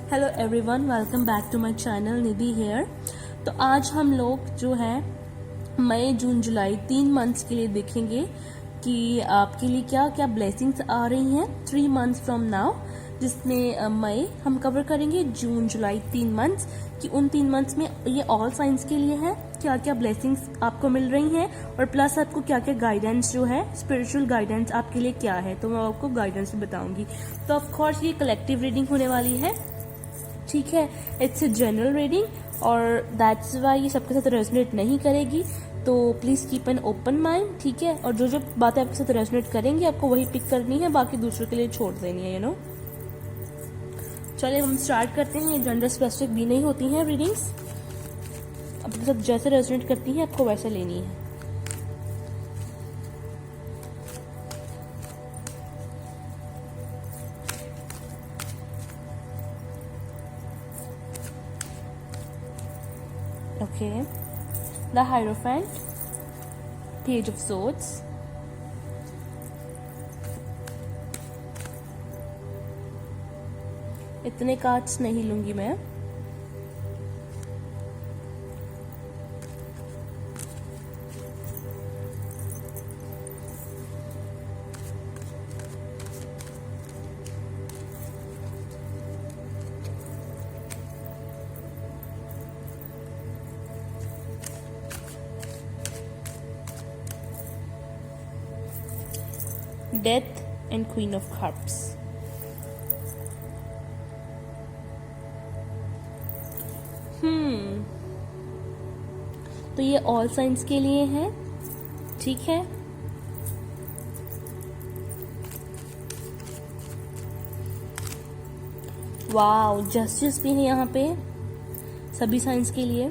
Hello everyone, welcome back to my channel Nidhi here. तो आज हम लोग जो है मई जून जुलाई 3 मंथ्स के लिए देखेंगे कि आपके लिए क्या क्या ब्लेसिंग्स आ रही हैं 3 मंथ्स फ्रॉम नाउ, जिसमें मई हम कवर करेंगे, जून जुलाई 3 मंथ्स कि उन 3 मंथ्स में ये ऑल साइंस के लिए है, क्या क्या ब्लेसिंग्स आपको मिल रही हैं और प्लस आपको क्या क्या गाइडेंस जो है, स्पिरिचुअल गाइडेंस आपके लिए क्या है, तो मैं आपको गाइडेंस भी बताऊंगी। तो ऑफ कोर्स ये कलेक्टिव रीडिंग होने वाली है, ठीक है। इट्स ए जनरल रीडिंग और दैट्स वाई ये सबके साथ रेजोनेट नहीं करेगी, तो please keep an open mind, ठीक है। और जो जो बातें आपके साथ रेजोनेट करेंगी आपको वही पिक करनी है, बाकी दूसरों के लिए छोड़ देनी है, यू नो। चलिए हम स्टार्ट करते हैं। ये जेंडर स्पेसिफिक भी नहीं होती हैं रीडिंग्स, आपके साथ जैसे रेजोनेट करती हैं आपको वैसे लेनी है। Okay, the Hierophant, Page of Swords, इतने कार्ड्स नहीं लूंगी मैं। Death and Queen of Cups। तो ये ऑल साइंस के लिए है, ठीक है। वाओ, जस्टिस भी है यहाँ पे सभी साइंस के लिए।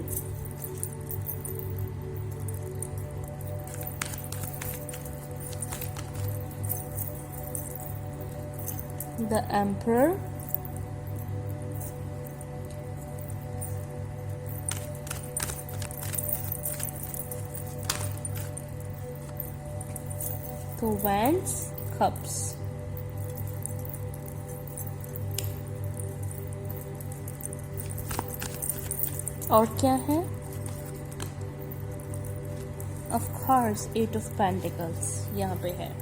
The Emperor, the Wands, Cups, और क्या है? Of course, 8 of Pentacles यहाँ पे है।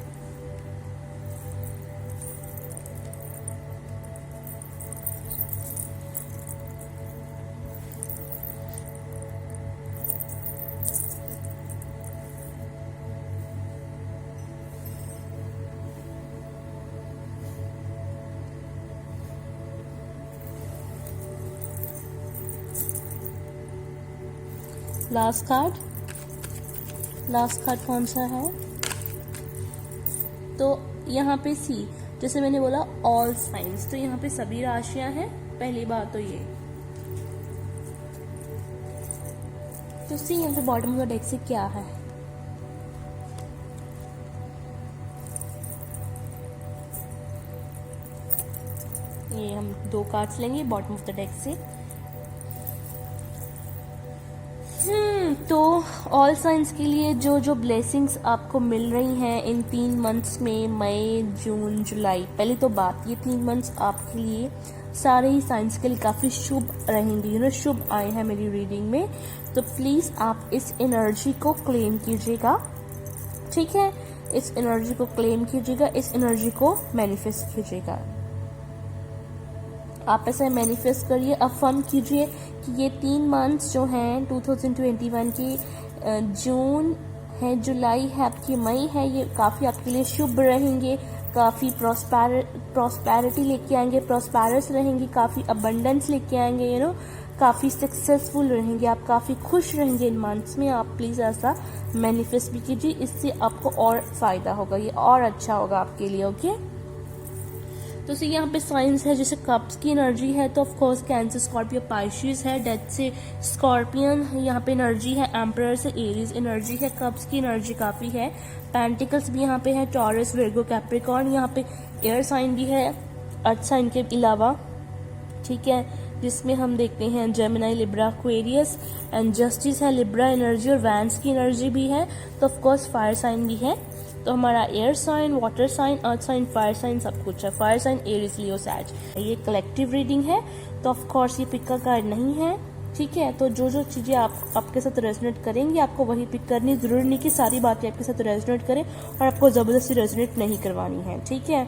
लास्ट कार्ड कौन सा है? तो यहाँ पे सी, जैसे मैंने बोला ऑल साइंस, तो यहाँ पे सभी राशियां हैं, पहली बात तो ये। तो सी यहाँ पे बॉटम ऑफ द डेक से क्या है? ये हम 2 कार्ड्स लेंगे बॉटम ऑफ द डेक से। तो ऑल साइंस के लिए जो जो ब्लेसिंग्स आपको मिल रही हैं इन 3 मंथ्स में, मई जून जुलाई, पहले तो बात ये 3 मंथ्स आपके लिए सारे ही साइंस के लिए काफ़ी शुभ रहेंगे, यू नो, शुभ आए हैं मेरी रीडिंग में। तो प्लीज़ आप इस एनर्जी को क्लेम कीजिएगा, ठीक है। इस एनर्जी को क्लेम कीजिएगा, इस एनर्जी को मैनिफेस्ट कीजिएगा। आप ऐसे मैनिफेस्ट करिए, अफर्म कीजिए कि ये 3 मंथ्स जो हैं 2021 की, जून है, जुलाई है, आपकी मई है, ये काफ़ी आपके लिए शुभ रहेंगे, काफ़ी प्रॉस्पैरिटी लेके आएंगे, प्रॉस्पैरस रहेंगे, काफ़ी अबंडेंस लेके आएंगे, यू नो, काफ़ी सक्सेसफुल रहेंगे, आप काफ़ी खुश रहेंगे इन मंथ्स में। आप प्लीज़ ऐसा मैनिफेस्ट भी कीजिए, इससे आपको और फ़ायदा होगा, ये और अच्छा होगा आपके लिए, ओके। तो सी यहाँ पे साइंस है, जैसे कप्स की एनर्जी है, तो ऑफ कोर्स कैंसर, स्कॉर्पियो, पाइशिस है, डेथ से स्कॉर्पियन यहाँ पे एनर्जी है, एम्परर से एरीज एनर्जी है, कप्स की एनर्जी काफ़ी है, पेंटिकल्स भी यहाँ पे है, टॉरस, विर्गो, कैप्रिकॉर्न, यहाँ पे एयर साइन भी है अर्थ साइन के अलावा, ठीक है, जिसमें हम देखते हैं Gemini, Libra, Aquarius and justice है, लिब्रा एनर्जी और वैंस की एनर्जी भी है, तो ऑफ कोर्स फायर साइन भी है। तो हमारा air sign, water sign, earth sign, fire sign सब कुछ है। फायर साइन एरिस, लियो, सैज। ये कलेक्टिव रीडिंग है, तो ऑफ कोर्स ये पिक का कार्ड नहीं है, ठीक है। तो जो जो चीज़ें आपके साथ रेजोनेट करेंगी आपको वही पिक करनी, जरूरी नहीं कि सारी बातें आपके साथ रेजोनेट करें और आपको ज़बरदस्ती रेजोनेट नहीं करवानी है, ठीक है।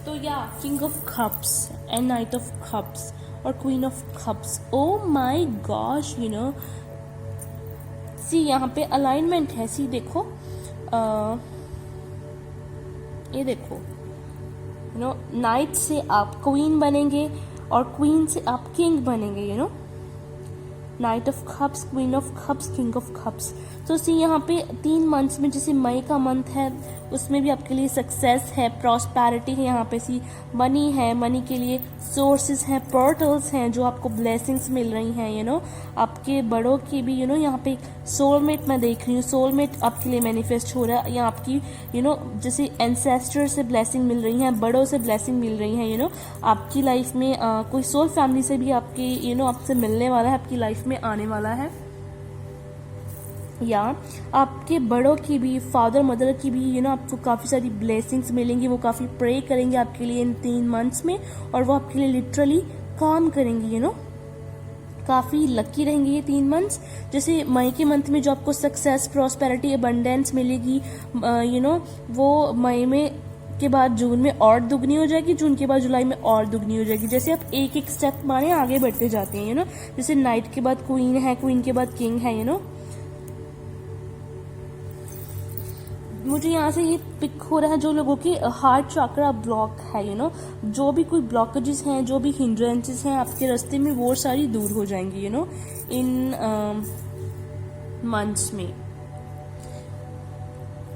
तो या king of cups and knight of cups और queen of cups, oh my gosh, you know, see यहाँ पे अलाइनमेंट है, सी देखो, ये देखो, यू नो, नाइट से आप क्वीन बनेंगे और क्वीन से आप किंग बनेंगे, you know, night of cups, queen of cups, king of cups. तो सी यहाँ पे 3 मंथ्स में, जैसे मई का मंथ है उसमें भी आपके लिए सक्सेस है, प्रॉस्पेरिटी है, यहाँ पे सी मनी है, मनी के लिए सोर्सेज हैं, पोर्टल्स हैं जो आपको ब्लेसिंग्स मिल रही हैं, यू नो, आपके बड़ों की भी, यू नो, यहाँ पे सोलमेट मैं देख रही हूँ, सोलमेट आपके लिए मैनिफेस्ट हो रहा है, या आपकी, यू नो, जैसे एंसेस्टर से ब्लेसिंग मिल रही है, बड़ों से ब्लेसिंग मिल रही है, यू नो, आपकी लाइफ में कोई सोल फैमिली से भी आपकी, यू नो, आपसे मिलने वाला है, आपकी लाइफ में आने वाला है, या आपके बड़ों की भी, फादर मदर की भी, यू नो, आपको काफ़ी सारी ब्लेसिंग्स मिलेंगी, वो काफ़ी प्रे करेंगे आपके लिए इन 3 मंथ्स में, और वो आपके लिए लिटरली काम करेंगी, यू नो, काफ़ी लकी रहेंगे ये 3 मंथ्स। जैसे मई के मंथ में जो आपको सक्सेस, प्रॉस्पेरिटी, अबंडेंस मिलेगी, यू नो, वो मई में के बाद जून में और दुगनी हो जाएगी, जून के बाद जुलाई में और दुगनी हो जाएगी, जैसे आप एक एक स्टेप माने आगे बढ़ते जाते हैं, यू नो, जैसे नाइट के बाद क्वीन है, क्वीन के बाद किंग है, यू नो। मुझे यहाँ से ये पिक हो रहा है जो लोगों की हार्ट चक्रा ब्लॉक है, यू नो, जो भी कोई ब्लॉकेजेस हैं, जो भी हिंड्रेंसेस हैं आपके रास्ते में, वो सारी दूर हो जाएंगी, यू नो, इन मंथ्स में।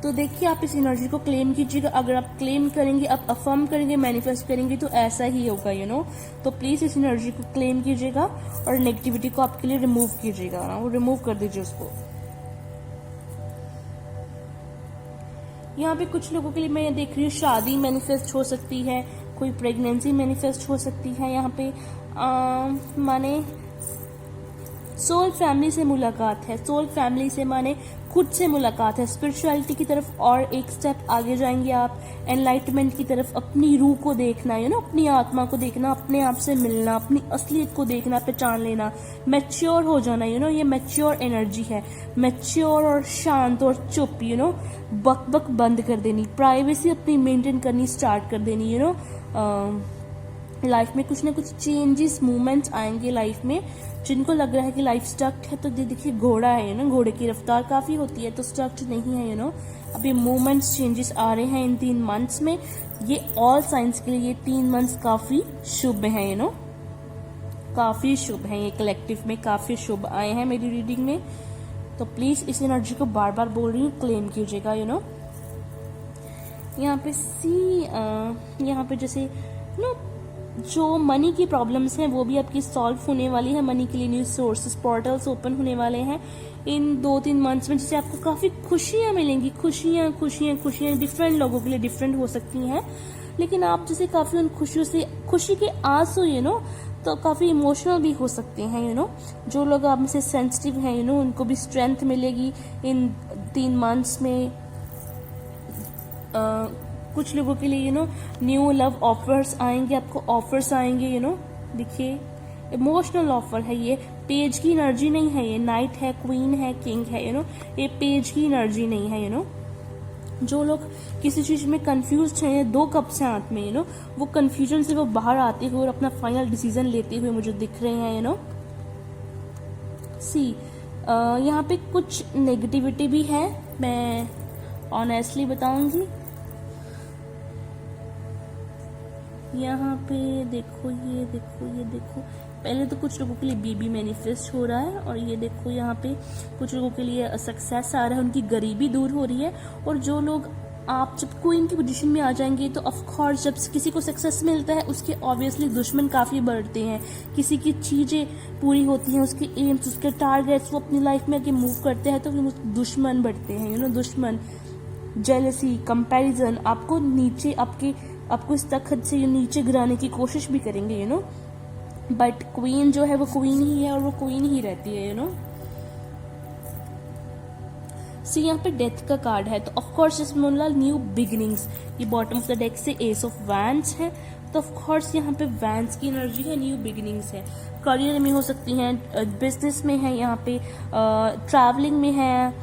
तो देखिए, आप इस एनर्जी को क्लेम कीजिएगा। अगर आप क्लेम करेंगे, आप अफर्म करेंगे, मैनिफेस्ट करेंगे, तो ऐसा ही होगा, यू नो। तो प्लीज इस एनर्जी को क्लेम कीजिएगा और नेगेटिविटी को आपके लिए रिमूव कीजिएगा ना, वो रिमूव कर दीजिए उसको। यहाँ पे कुछ लोगों के लिए मैं देख रही हूँ शादी मैनिफेस्ट हो सकती है, कोई प्रेगनेंसी मैनिफेस्ट हो सकती है, यहाँ पे माने सोल फैमिली से मुलाकात है, सोल फैमिली से माने खुद से मुलाकात है, स्पिरिचुअलिटी की तरफ और एक स्टेप आगे जाएंगे आप, एनलाइटमेंट की तरफ, अपनी रूह को देखना, यू नो, अपनी आत्मा को देखना, अपने आप से मिलना, अपनी असलियत को देखना, पहचान लेना, मैच्योर हो जाना, यू नो, ये मैच्योर एनर्जी है, मैच्योर और शांत और चुप, यू नो, बक बक बंद कर देनी, प्राइवेसी अपनी मेंटेन करनी स्टार्ट कर देनी, यू नो। लाइफ में कुछ ना कुछ चेंजेस, मूवमेंट्स आएंगे लाइफ में, जिनको लग रहा है कि लाइफ स्टक है, तो देखिए घोड़ा है, यू नो, घोड़े की रफ्तार काफी होती है, तो स्टक नहीं है, यू नो। अभी मूवमेंट्स, चेंजेस आ रहे हैं इन 3 मंथ्स में। ये ऑल साइंस के लिए ये 3 मंथ्स काफी शुभ हैं, यू नो, काफी शुभ हैं, ये कलेक्टिव में काफी शुभ आए हैं मेरी रीडिंग में। तो प्लीज इस एनर्जी को बार बार बोल रही हूँ, क्लेम कीजिएगा, यू नो। यहाँ पे यहाँ पे जैसे नो, जो मनी की प्रॉब्लम्स हैं वो भी आपकी सॉल्व होने वाली है, मनी के लिए न्यू सोर्सेस, पोर्टल्स ओपन होने वाले हैं इन 2-3 मंथ्स में, जिससे आपको काफी खुशियां मिलेंगी, खुशियां खुशियां खुशियां डिफरेंट लोगों के लिए डिफरेंट हो सकती हैं, लेकिन आप जैसे काफी उन खुशियों से, खुशी के आंसू, यू नो, तो काफी इमोशनल भी हो सकते हैं, यू नो। जो लोग आप में से सेंसिटिव हैं, यू नो, उनको भी स्ट्रेंथ मिलेगी इन 3 मंथ्स में। कुछ लोगों के लिए, you know, new love offers आएंगे, आपको ऑफर्स आएंगे, यू नो, देखिए इमोशनल ऑफर है, ये पेज की एनर्जी नहीं है, ये नाइट है, क्वीन है, किंग है, यू नो, ये पेज की एनर्जी नहीं है, यू नो। जो लोग किसी चीज में कंफ्यूज हैं, 2 कप्स हैं हाथ में, यू नो, वो कंफ्यूजन से वो बाहर आते हुए और अपना फाइनल डिसीजन लेते हुए मुझे दिख रहे हैं, यू नो। सी यहाँ पे कुछ नेगेटिविटी भी है, मैं ऑनेस्टली बताऊंगी। यहाँ पे देखो, ये देखो, ये देखो, पहले तो कुछ लोगों के लिए बेबी मैनिफेस्ट हो रहा है, और ये देखो यहाँ पे कुछ लोगों के लिए सक्सेस आ रहा है, उनकी गरीबी दूर हो रही है। और जो लोग, आप जब क्वीन की पोजीशन में आ जाएंगे तो ऑफ कोर्स जब किसी को सक्सेस मिलता है उसके ऑब्वियसली दुश्मन काफी बढ़ते हैं, किसी की चीजें पूरी होती हैं, उसके एम्स, उसके टारगेट्स, वो अपनी लाइफ में आगे मूव करते हैं, तो दुश्मन बढ़ते हैं, यू नो, दुश्मन, जेलसी, कंपैरिजन, आपको नीचे, आपको इस तखत से नीचे गिराने की कोशिश भी करेंगे, यू नो। बट क्वीन जो है वो क्वीन ही है और वो क्वीन ही रहती है, यू नो। सी यहाँ पे डेथ का कार्ड है, तो ऑफकोर्स इसमें न्यू बिगिनिंग्स। ये बॉटम ऑफ द डेक से एस ऑफ वैंड्स है, तो ऑफकोर्स यहाँ पे वैंड्स की एनर्जी है, न्यू बिगिनिंग्स है। करियर में हो सकती हैं, बिजनेस में है, यहाँ पे ट्रैवलिंग में है,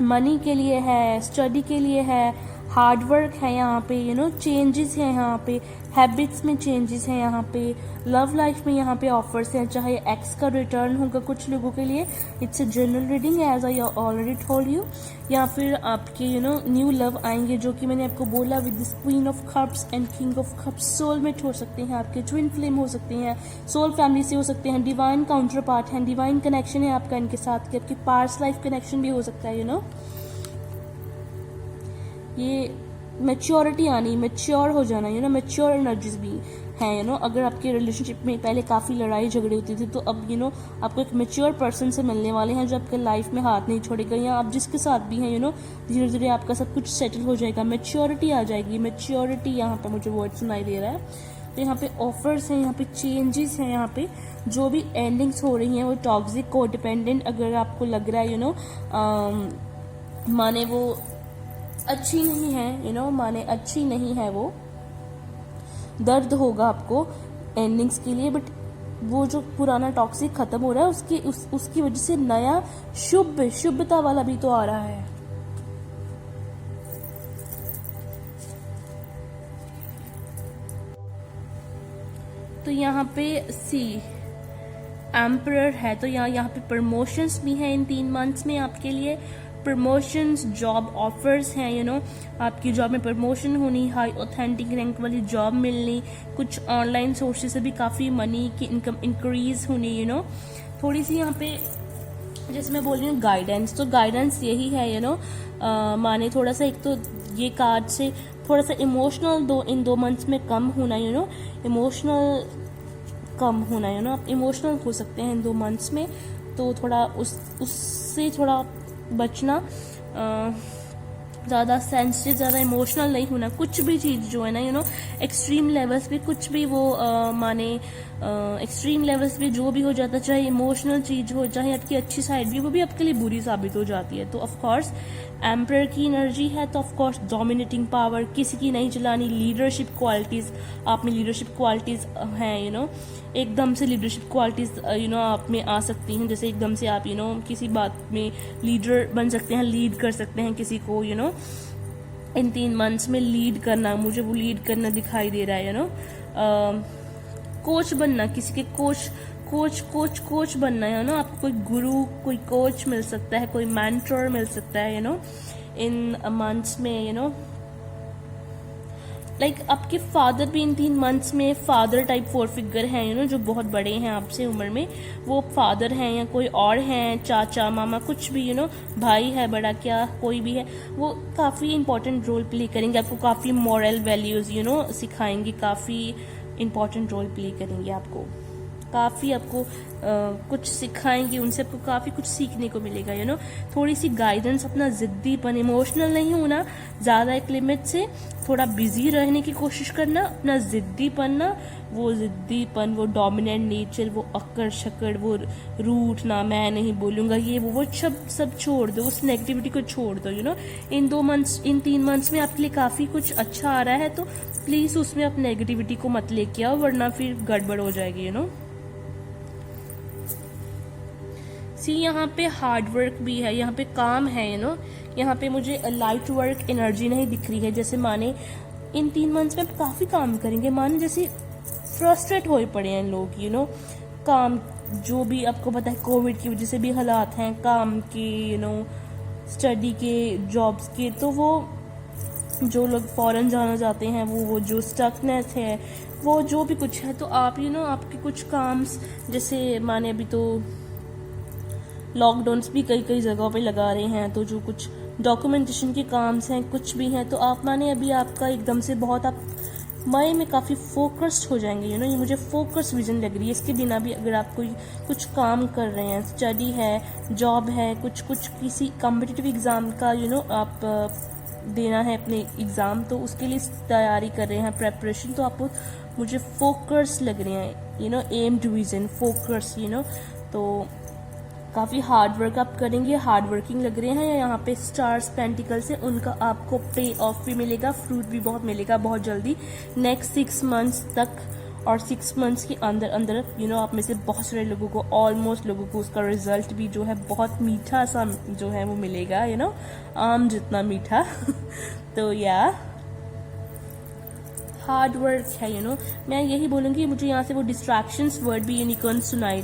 मनी के लिए है, स्टडी के लिए है, हार्ड वर्क है यहाँ पे, चेंजेस है यहाँ पे, हैबिट्स में चेंजेस है यहाँ पे, लव लाइफ में यहाँ पे ऑफर्स हैं, चाहे एक्स का रिटर्न होगा कुछ लोगों के लिए। It's a general reading as I already told you. या फिर आपके न्यू लव आएंगे, जो कि मैंने आपको बोला with this queen of cups and king of cups. Soulmate हो सकते हैं आपके, ट्विन फ्लेम हो सकते हैं, सोल फैमिली से हो सकते हैं, डिवाइन काउंटर पार्ट है, डिवाइन कनेक्शन है आपका इनके साथ, कि आपकी पास्ट लाइफ कनेक्शन भी हो सकता है। ये मैच्योरिटी आनी, मैच्योर हो जाना, मैच्योर एनर्जीज भी हैं। अगर आपके रिलेशनशिप में पहले काफ़ी लड़ाई झगड़े होती थी, तो अब आपको एक मैच्योर पर्सन से मिलने वाले हैं, जो आपके लाइफ में हाथ नहीं छोड़ेगा, या आप जिसके साथ भी हैं धीरे धीरे आपका सब कुछ सेटल हो जाएगा, मैच्योरिटी आ जाएगी। मैच्योरिटी यहाँ पर मुझे वर्ड सुनाई दे रहा है। तो यहाँ पे ऑफर्स हैं, यहाँ पे चेंजेस हैं, यहाँ पे जो भी एंडिंग्स हो रही हैं वो टॉक्सिक कोडिपेंडेंट अगर आपको लग रहा है माने वो अच्छी नहीं है, माने अच्छी नहीं है, वो दर्द होगा आपको एंडिंग्स के लिए, बट वो जो पुराना टॉक्सिक खत्म हो रहा है उसकी वजह से नया शुभता वाला भी तो आ रहा है। तो यहाँ पे सी एम्परर है, तो यहाँ पे प्रमोशंस भी हैं इन 3 मंथ्स में आपके लिए। प्रमोशंस, जॉब ऑफर्स हैं, आपकी जॉब में प्रमोशन होनी, हाई ऑथेंटिक रैंक वाली जॉब मिलनी, कुछ ऑनलाइन सोर्सेज से भी काफ़ी मनी की इनकम इंक्रीज होनी, थोड़ी सी यहाँ पे जैसे मैं बोल रही हूँ गाइडेंस, तो गाइडेंस यही है, माने थोड़ा सा एक तो ये कार्ड से थोड़ा सा इमोशनल इन 2 मंथ्स में कम होना, इमोशनल कम होना, आप इमोशनल हो सकते हैं इन 2 मंथ्स में, तो थोड़ा उससे थोड़ा बचना, ज़्यादा सेंसिटिव, ज़्यादा इमोशनल नहीं होना। कुछ भी चीज़ जो है ना एक्सट्रीम लेवल्स पे कुछ भी वो माने एक्सट्रीम लेवल्स पे जो भी हो जाता, चाहे इमोशनल चीज़ हो, चाहे आपकी अच्छी साइड भी, वो भी आपके लिए बुरी साबित हो जाती है। तो ऑफ कोर्स एम्परर की एनर्जी है, तो ऑफ कोर्स डोमिनेटिंग पावर, किसी की नहीं चलानी, लीडरशिप क्वालिटीज़, आप में लीडरशिप क्वालिटीज़ हैं, एकदम से लीडरशिप क्वालिटीज़ आप में आ सकती हैं, जैसे एकदम से आप किसी बात में लीडर बन सकते हैं, लीड कर सकते हैं किसी को, इन 3 मंथ्स में लीड करना, मुझे वो लीड करना दिखाई दे रहा है, कोच बनना, किसी के कोच बनना है, आपको कोई गुरु, कोई कोच मिल सकता है, कोई मेंटर मिल सकता है, इन मंथ्स में, लाइक आपके फादर भी इन 3 मंथ्स में फादर टाइप 4 फिगर हैं, जो बहुत बड़े हैं आपसे उम्र में, वो फादर हैं या कोई और हैं, चाचा मामा कुछ भी, भाई है बड़ा, क्या कोई भी है, वो काफ़ी इंपॉर्टेंट रोल प्ले करेंगे, आपको काफ़ी मॉरल वैल्यूज़ सिखाएंगे, काफ़ी इंपॉर्टेंट रोल प्ले करेंगे, आपको काफ़ी आपको कुछ सिखाएंगे, उनसे आपको काफ़ी कुछ सीखने को मिलेगा, थोड़ी सी गाइडेंस, अपना ज़िद्दीपन, इमोशनल नहीं होना ज़्यादा, एक लिमिट से थोड़ा बिजी रहने की कोशिश करना, अपना ज़िद्दीपन वो डोमिनेंट नेचर, वो अक्कड़ शक्कड़, वो रूठना, मैं नहीं बोलूँगा, ये वो सब छोड़ दो, उस नेगेटिविटी को छोड़ दो, इन 3 मंथ्स में आपके लिए काफ़ी कुछ अच्छा आ रहा है, तो प्लीज़ उसमें आप नेगेटिविटी को मत लेके आओ, वरना फिर गड़बड़ हो जाएगी, सी यहाँ पे हार्ड वर्क भी है, यहाँ पे काम है, यहाँ पे मुझे लाइट वर्क एनर्जी नहीं दिख रही है, जैसे माने इन 3 मंथ्स में आप काफ़ी काम करेंगे, माने जैसे फ्रस्ट्रेट हो पड़े हैं लोग, काम जो भी आपको पता है कोविड की वजह से भी हालात हैं काम के, स्टडी के, जॉब्स के, तो वो जो लोग फॉरेन जाना चाहते हैं, वो जो स्टकनेस है, वो जो भी कुछ है, तो आप आपके कुछ काम्स, जैसे माने अभी तो लॉकडाउन्स भी कई जगहों पे लगा रहे हैं, तो जो कुछ डॉक्यूमेंटेशन के काम्स हैं, कुछ भी हैं, तो आप माने अभी आपका एकदम से बहुत आप मई में काफ़ी फोकस्ड हो जाएंगे, ये मुझे फोकस विजन लग रही है। इसके बिना भी अगर आप कोई कुछ काम कर रहे हैं, स्टडी है, जॉब है, कुछ किसी कॉम्पिटिटिव एग्ज़ाम का आप देना है अपने एग्ज़ाम, तो उसके लिए तैयारी कर रहे हैं, प्रेपरेशन, तो आपको मुझे फोकस लग रहे हैं, एम्ड विजन, फोकस, तो काफ़ी हार्ड वर्क आप करेंगे, हार्ड वर्किंग लग रहे हैं, या यहाँ पे स्टार्स पेंटिकल्स है, उनका आपको पे ऑफ भी मिलेगा, फ्रूट भी बहुत मिलेगा बहुत जल्दी नेक्स्ट 6 मंथ्स तक। और 6 मंथ्स के अंदर अंदर आप में से बहुत सारे लोगों को, ऑलमोस्ट लोगों को उसका रिजल्ट भी जो है बहुत मीठा सा जो है वो मिलेगा, आम जितना मीठा। तो हार्ड वर्क है। मैं यही बोलूँगी, मुझे यहाँ से वो डिस्ट्रैक्शंस वर्ड भी यूनिकॉर्न्स सुनाई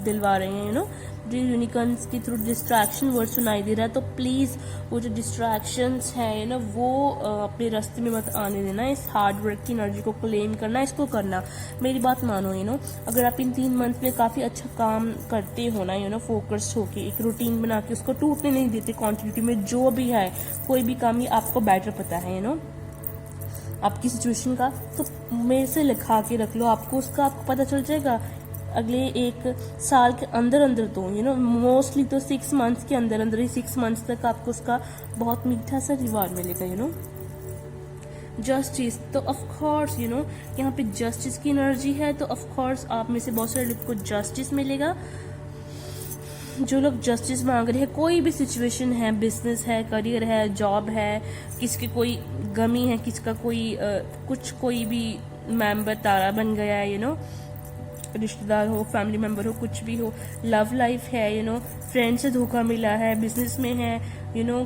दिलवा रहे हैं। जो यूनिकॉर्न्स के थ्रू डिस्ट्रैक्शन वर्ड सुनाई दे रहा है, तो प्लीज़ वो जो डिस्ट्रैक्शंस है वो अपने रास्ते में मत आने देना। इस हार्ड वर्क की एनर्जी को क्लेम करना, इसको करना। मेरी बात मानो, अगर आप इन 3 मंथ में काफ़ी अच्छा काम करते हो ना, फोकस होके एक रूटीन बना के उसको टूटने नहीं देते, क्वांटिटी में जो भी है कोई भी काम, ये आपको बेटर पता है आपकी सिचुएशन का, तो मेरे से लिखा के रख लो, आपको पता चल जाएगा अगले 1 साल के अंदर अंदर। तो मोस्टली तो 6 मंथ्स के अंदर अंदर ही 6 मंथ्स तक आपको उसका बहुत मीठा सा रिवार्ड मिलेगा। जस्टिस, तो ऑफ कोर्स यहाँ पे जस्टिस की एनर्जी है, तो ऑफ कोर्स आप में से बहुत सारे लोग को जस्टिस मिलेगा। जो लोग जस्टिस मांग रहे हैं, कोई भी सिचुएशन है, बिजनेस है, करियर है, जॉब है, किसकी कोई गमी है, किसका कोई भी मेंबर तारा बन गया है, रिश्तेदार हो, फैमिली मेंबर हो, कुछ भी हो, लव लाइफ है, फ्रेंड से धोखा मिला है, बिजनेस में है,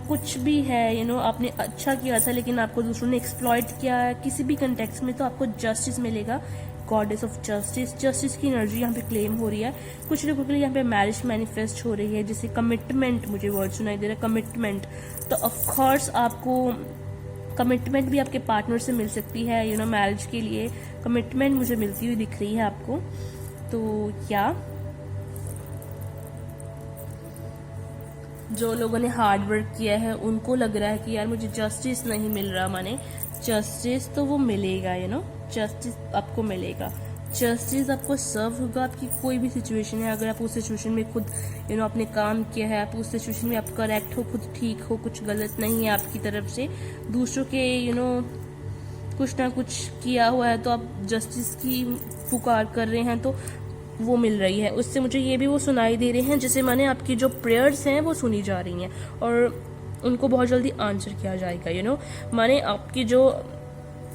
कुछ भी है, आपने अच्छा किया था लेकिन आपको दूसरों ने एक्सप्लॉइट किया है किसी भी कंटेक्स्ट में, तो आपको जस्टिस मिलेगा। गॉडेस ऑफ जस्टिस, जस्टिस की एनर्जी यहाँ पे क्लेम हो रही है। कुछ लोगों के लिए यहाँ पे मैरिज मैनिफेस्ट हो रही है, जैसे कमिटमेंट, मुझे वर्ड सुनाई दे रहा है कमिटमेंट। तो ऑफ कोर्स आपको कमिटमेंट भी आपके पार्टनर से मिल सकती है, मैरिज के लिए कमिटमेंट मुझे मिलती हुई दिख रही है आपको। तो जो लोगों ने हार्ड वर्क किया है उनको लग रहा है कि यार मुझे जस्टिस नहीं मिल रहा, माने जस्टिस तो वो मिलेगा, जस्टिस आपको मिलेगा। जस्टिस आपको सर्व होगा, आपकी कोई भी सिचुएशन है, अगर आप उस सिचुएशन में खुद आपने काम किया है, आप उस सिचुएशन में आप करेक्ट हो, खुद ठीक हो, कुछ गलत नहीं है आपकी तरफ से, दूसरों के कुछ ना कुछ किया हुआ है, तो आप जस्टिस की पुकार कर रहे हैं, तो वो मिल रही है। उससे मुझे ये भी वो सुनाई दे रहे हैं जैसे माने आपकी जो प्रेयर्स हैं वो सुनी जा रही हैं और उनको बहुत जल्दी आंसर किया जाएगा। माने आपकी जो,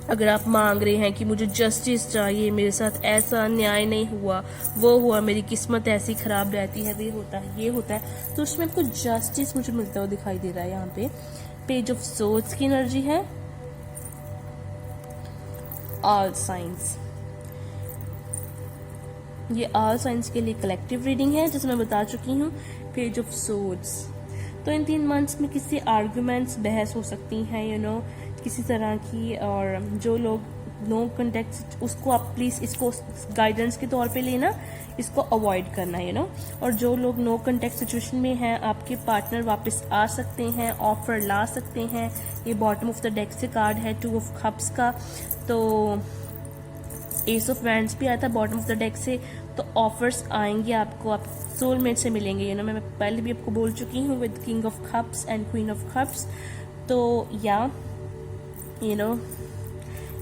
अगर आप मांग रहे हैं कि मुझे जस्टिस चाहिए, मेरे साथ ऐसा न्याय नहीं हुआ, वो हुआ, मेरी किस्मत ऐसी खराब रहती है, ये होता है, ये होता है, तो उसमें आपको जस्टिस मुझे मिलता हुआ दिखाई दे रहा है। यहाँ पे पेज ऑफ सोर्ड्स की एनर्जी है, ऑल साइंस, ये ऑल साइंस के लिए कलेक्टिव रीडिंग है जैसे मैं बता चुकी हूँ। पेज ऑफ सोर्ड्स, तो इन 3 मंथ्स में किसी आर्गुमेंट्स, बहस हो सकती हैं, किसी तरह की, और जो लोग नो कंटेक्ट, उसको आप प्लीज़ इसको गाइडेंस के तौर पे लेना, इसको अवॉइड करना है और जो लोग नो कंटेक्ट सिचुएशन में हैं, आपके पार्टनर वापस आ सकते हैं, ऑफर ला सकते हैं। ये बॉटम ऑफ द डेक से कार्ड है 2 ऑफ कप्स का, तो एस ऑफ वैंड्स भी आया था बॉटम ऑफ द डेक से, तो ऑफर्स आएंगे आपको, आप सोलमेट से मिलेंगे। मैं पहले भी आपको बोल चुकी हूँ with king of cups and queen of cups. तो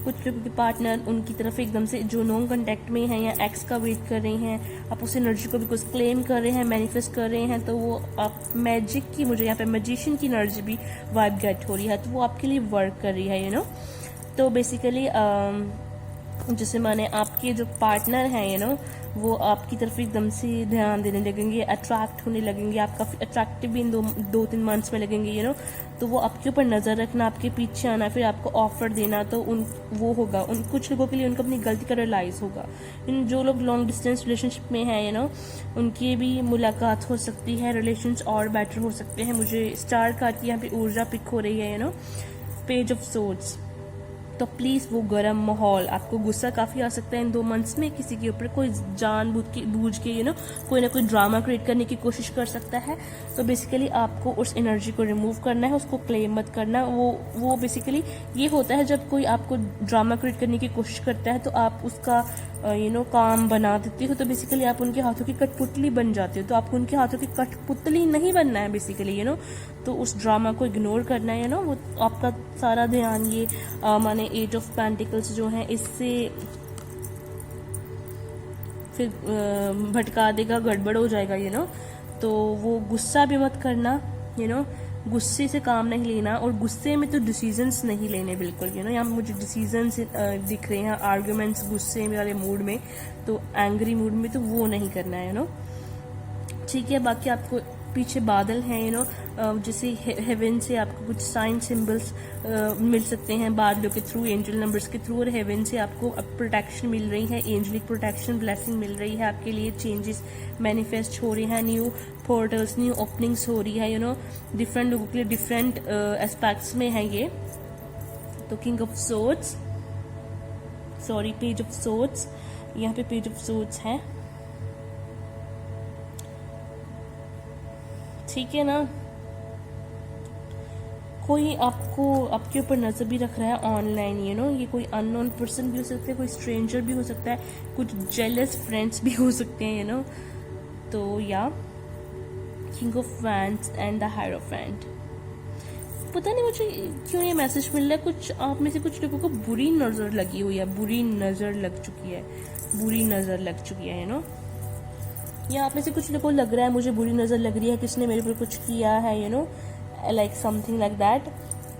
कुछ लोगों के पार्टनर उनकी तरफ एकदम से जो नॉन कांटेक्ट में है या एक्स का वेट कर रहे हैं, आप उस एनर्जी को बिकॉज क्लेम कर रहे हैं, मैनिफेस्ट कर रहे हैं, तो वो आप मैजिक की, मुझे यहाँ पे मैजिशियन की एनर्जी भी वाइब गेट हो रही है, तो वो आपके लिए वर्क कर रही है। तो बेसिकली जैसे माने आपके जो पार्टनर हैं वो आपकी तरफ एकदम से ध्यान देने लगेंगे, अट्रैक्ट होने लगेंगे, आप काफ़ी अट्रैक्टिव भी इन 2-3 मंथ्स में लगेंगे तो वो आपके ऊपर नज़र रखना, आपके पीछे आना, फिर आपको ऑफर देना, तो वो होगा। कुछ लोगों के लिए उनको अपनी गलती का रियलाइज़ होगा। जो लोग लॉन्ग डिस्टेंस रिलेशनशिप में हैं उनकी भी मुलाकात हो सकती है, रिलेशंस और बेटर हो सकते हैं। मुझे स्टार कार्ड की यहाँ पे ऊर्जा पिक हो रही है पेज ऑफ सोर्ड्स। तो प्लीज़ वो गर्म माहौल, आपको गुस्सा काफ़ी आ सकता है इन 2 मंथ्स में, किसी के ऊपर कोई बूझ के कोई ना कोई ड्रामा क्रिएट करने की कोशिश कर सकता है। तो बेसिकली आपको उस एनर्जी को रिमूव करना है, उसको क्लेम मत करना। वो बेसिकली ये होता है जब कोई आपको ड्रामा क्रिएट करने की कोशिश करता है तो आप उसका काम बना देते हो, तो बेसिकली आप उनके हाथों की कठपुतली बन जाते हो। तो आपको उनके हाथों की कठपुतली नहीं बनना है बेसिकली तो उस ड्रामा को इग्नोर करना है वो आपका सारा ध्यान ये माने 8 ऑफ पेंटिकल्स जो है इससे फिर भटका देगा, गड़बड़ हो जाएगा, तो वो गुस्सा भी मत करना, गुस्से से काम नहीं लेना, और गुस्से में तो डिसीजंस नहीं लेने बिल्कुल, यहाँ मुझे डिसीजंस दिख रहे हैं, आर्ग्यूमेंट्स गुस्से वाले मूड में, तो एंग्री मूड में तो वो नहीं करना है, ठीक है। बाकी आपको पीछे बादल हैं, जैसे हेवन से आपको कुछ साइन सिंबल्स मिल सकते हैं बादलों के थ्रू, एंजल नंबर्स के थ्रू, और हेवन से आपको प्रोटेक्शन मिल रही है, एंजलिक प्रोटेक्शन ब्लेसिंग मिल रही है आपके लिए, चेंजेस मैनिफेस्ट हो रहे हैं, न्यू पोर्टल्स, न्यू ओपनिंग्स हो रही है, डिफरेंट लोगों के लिए डिफरेंट एस्पेक्ट्स में है ये। तो king of swords, sorry page of swords, यहाँ पे पेज ऑफ सोर्ड्स है, ठीक है ना। कोई आपको आपके ऊपर नजर भी रख रहा है ऑनलाइन, ये कोई अननोन पर्सन भी हो सकता है, कोई स्ट्रेंजर भी हो सकता है, कुछ जेलस फ्रेंड्स भी हो सकते हैं, तो या king of wands and the hierophant. पता नहीं मुझे क्यों ये मैसेज मिल रहा है, कुछ आप में से कुछ लोगों को बुरी नजर लगी हुई है, बुरी नजर लग चुकी है, या आप में से कुछ लोगों को लग रहा है मुझे बुरी नज़र लग रही है, किसने मेरे पर कुछ किया है, लाइक समथिंग लाइक दैट।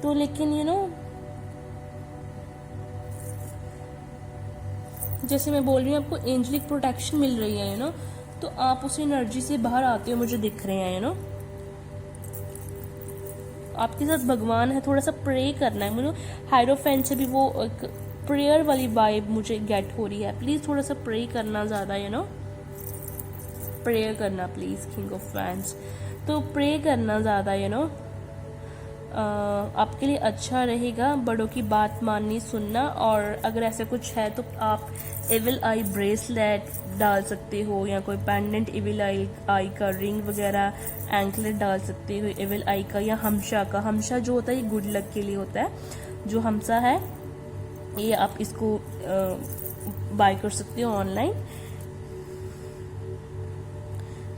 तो लेकिन जैसे मैं बोल रही हूँ आपको एंजलिक प्रोटेक्शन मिल रही है, तो आप उस एनर्जी से बाहर आते हो मुझे दिख रहे हैं, आपके साथ भगवान है, थोड़ा सा प्रे करना है मुझे, हायरोफेंट से भी वो एक प्रेयर वाली वाइब मुझे गेट हो रही है, प्लीज थोड़ा सा प्रे करना ज़्यादा, प्रेयर करना प्लीज, किंग ऑफ वैंड्स, तो प्रे करना ज़्यादा, आपके लिए अच्छा रहेगा, बड़ों की बात माननी, सुनना, और अगर ऐसा कुछ है तो आप एविल आई ब्रेसलेट डाल सकते हो, या कोई पेंडेंट एविल आई का रिंग वगैरह, एंकलेट डाल सकते हो एविल आई का, या हमशा का। हमशा जो होता है ये गुड लक के लिए होता है, जो हमसा है ये आप इसको बाय कर सकते हो ऑनलाइन,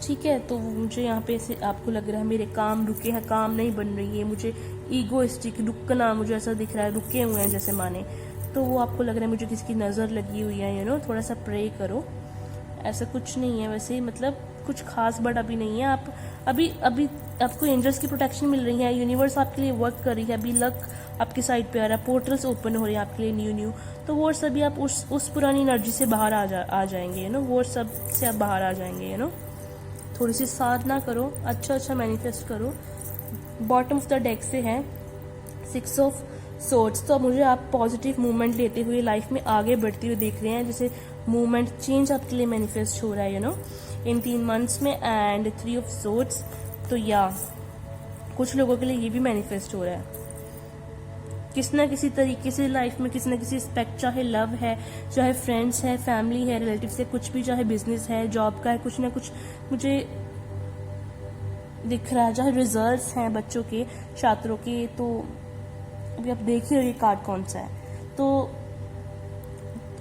ठीक है। तो मुझे यहाँ पे ऐसे आपको लग रहा है मेरे काम रुके हैं, काम नहीं बन रही है, मुझे ईगोइस्टिक रुकना, मुझे ऐसा दिख रहा है रुके हुए हैं जैसे माने, तो वो आपको लग रहा है मुझे किसकी नज़र लगी हुई है, थोड़ा सा प्रे करो, ऐसा कुछ नहीं है वैसे, मतलब कुछ खास बड़ा भी नहीं है, आप अभी आपको एंजल्स की प्रोटेक्शन मिल रही है, यूनिवर्स आपके लिए वर्क कर रही है, अभी लक आपकी साइड पे आ रहा है, पोर्टल्स ओपन हो रहे हैं आपके लिए न्यू, तो वो सभी आप उस पुरानी एनर्जी से बाहर आ जाएंगे, वो सब से आप बाहर आ जाएंगे, थोड़ी सी साधना करो, अच्छा मैनिफेस्ट करो। बॉटम ऑफ द डेक से है 6 ऑफ सोर्ड्स, तो मुझे आप पॉजिटिव मूवमेंट लेते हुए लाइफ में आगे बढ़ती हुई देख रहे हैं, जैसे मूवमेंट चेंज आपके लिए मैनिफेस्ट हो रहा है, इन 3 मंथ्स में, एंड 3 ऑफ सोर्ड्स, तो या कुछ लोगों के लिए ये भी मैनिफेस्ट हो रहा है, किसी ना किसी तरीके से लाइफ में किसी ना किसी एस्पेक्ट, चाहे लव है, चाहे फ्रेंड्स है, फैमिली है, रिलेटिव से कुछ भी, चाहे बिजनेस है, जॉब का है, कुछ ना कुछ मुझे दिख रहा है, चाहे रिजल्ट्स हैं बच्चों के, छात्रों के, तो अभी आप देख ही रहे कार्ड कौन सा है, तो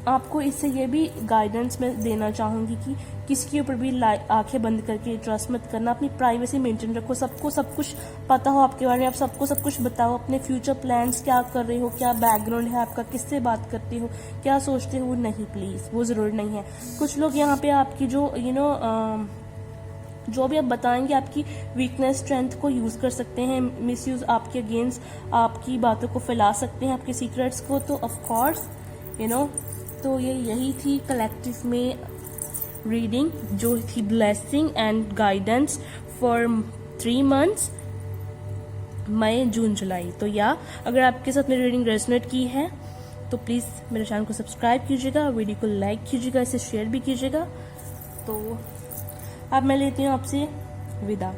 आपको इससे ये भी गाइडेंस मैं देना चाहूँगी कि किसी के ऊपर भी आंखें बंद करके ट्रस्ट मत करना, अपनी प्राइवेसी मेंटेन रखो, सबको सब कुछ पता हो आपके बारे में, आप सबको सब कुछ बताओ, अपने फ्यूचर प्लान्स क्या कर रहे हो, क्या बैकग्राउंड है आपका, किससे बात करते हो, क्या सोचते हो, नहीं प्लीज़ वो ज़रूर नहीं है। कुछ लोग यहाँ पे आपकी जो जो भी आप बताएंगे आपकी वीकनेस स्ट्रेंथ को यूज़ कर सकते हैं, मिसयूज़ आपके अगेंस्ट आपकी बातों को फैला सकते हैं, आपके सीक्रेट्स को, तो ऑफ कोर्स तो यही थी कलेक्टिव में रीडिंग, जो थी blessing and guidance for 3 months, मई जून जुलाई। तो या अगर आपके साथ मेरी रीडिंग रेजोनेट की है तो प्लीज़ मेरे चैनल को सब्सक्राइब कीजिएगा, वीडियो को लाइक कीजिएगा, इसे शेयर भी कीजिएगा। तो अब मैं लेती हूँ आपसे विदा।